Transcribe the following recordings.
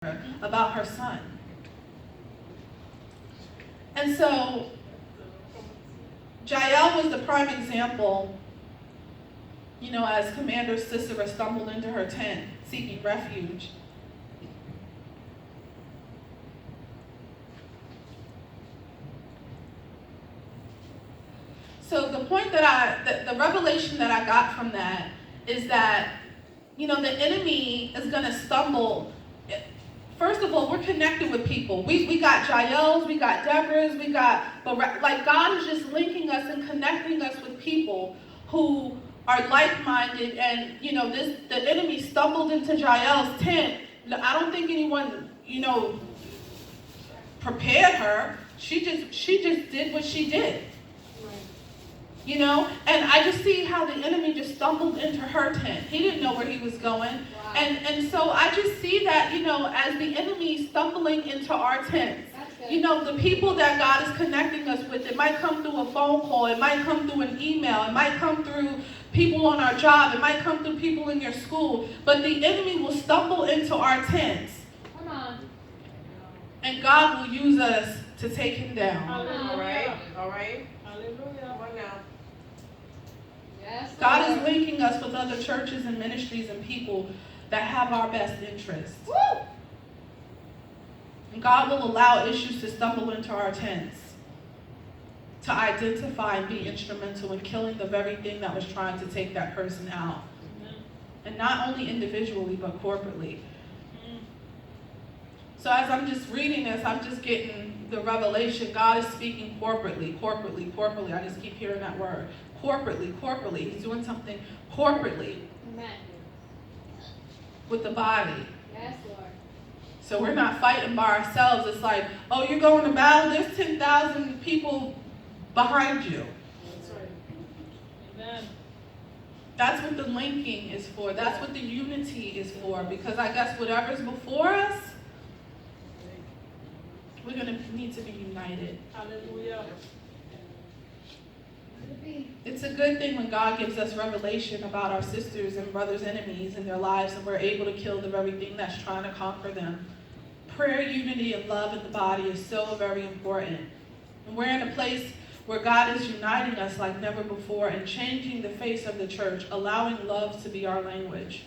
about her son. And so Jael was the prime example, as Commander Sisera stumbled into her tent seeking refuge. So the point the revelation that I got from that is that, the enemy is going to stumble. First of all, we're connected with people. We got Jaels, we got Deborahs, but God is just linking us and connecting us with people who are like-minded. And, the enemy stumbled into Jael's tent. I don't think anyone, prepared her. She just did what she did. And I just see how the enemy just stumbled into her tent. He didn't know where he was going. Wow. And so I just see that, as the enemy stumbling into our tents, the people that God is connecting us with, it might come through a phone call, it might come through an email, it might come through people on our job, it might come through people in your school, but the enemy will stumble into our tents. Come on. And God will use us to take him down. Hallelujah. All right. Hallelujah. Come on now. God is linking us with other churches and ministries and people that have our best interests. Woo! And God will allow issues to stumble into our tents to identify and be instrumental in killing the very thing that was trying to take that person out. Amen. And not only individually, but corporately. So as I'm just reading this, I'm just getting the revelation. God is speaking corporately. I just keep hearing that word. Corporately. He's doing something corporately. Amen. With the body. Yes, Lord. So we're not fighting by ourselves. It's like, oh, you're going to battle. There's 10,000 people behind you. That's right. Amen. That's what the linking is for. That's what the unity is for. Because I guess whatever's before us, we're going to need to be united. Hallelujah. It's a good thing when God gives us revelation about our sisters and brothers' enemies in their lives, and we're able to kill the very thing that's trying to conquer them. Prayer, unity, and love in the body is so very important. And we're in a place where God is uniting us like never before and changing the face of the church, allowing love to be our language.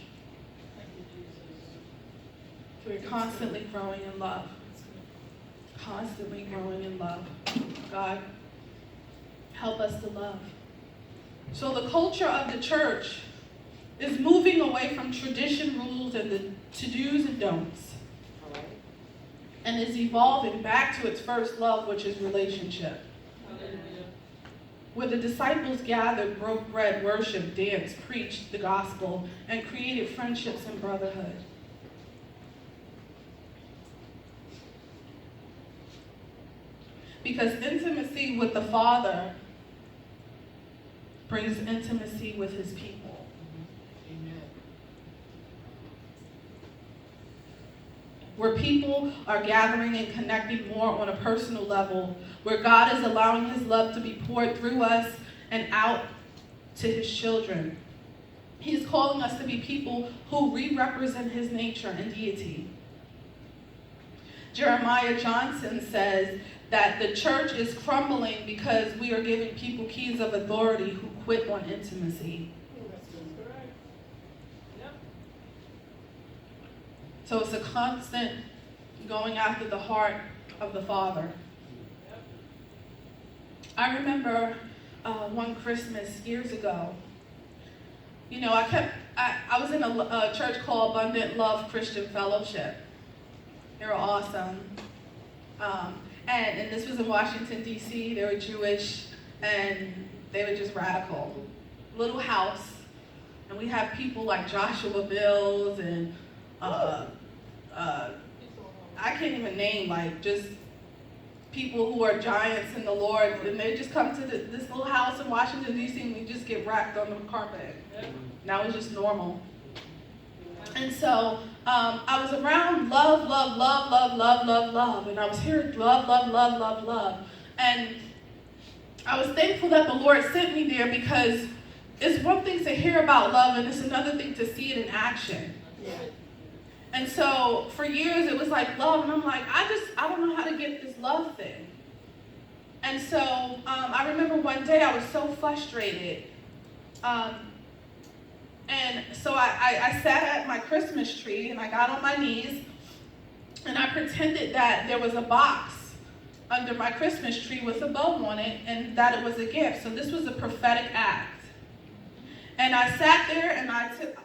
We're constantly growing in love. Constantly growing in love. God, help us to love. So the culture of the church is moving away from tradition, rules, and the to-dos and don'ts. And is evolving back to its first love, which is relationship. Hallelujah. Where the disciples gathered, broke bread, worshiped, danced, preached the gospel, and created friendships and brotherhood. Because intimacy with the Father brings intimacy with his people. Amen. Where people are gathering and connecting more on a personal level, where God is allowing his love to be poured through us and out to his children. He's calling us to be people who re-represent his nature and deity. Jeremiah Johnson says that the church is crumbling because we are giving people keys of authority who quit on intimacy. So it's a constant going after the heart of the Father. I remember one Christmas years ago, I was in a church called Abundant Love Christian Fellowship. They were awesome. And this was in Washington, D.C. They were Jewish, and they were just radical. Little house. And we have people like Joshua Bills and I can't even name, just people who are giants in the Lord. And they just come to this little house in Washington, D.C. and we just get racked on the carpet. And that was just normal. And so I was around love, and I was hearing love. And I was thankful that the Lord sent me there because it's one thing to hear about love and it's another thing to see it in action. Yeah. And so for years it was like love, and I'm like, I don't know how to get this love thing. And so I remember one day I was so frustrated. And so I sat at my Christmas tree and I got on my knees and I pretended that there was a box under my Christmas tree with a bow on it and that it was a gift. So this was a prophetic act. And I sat there and I took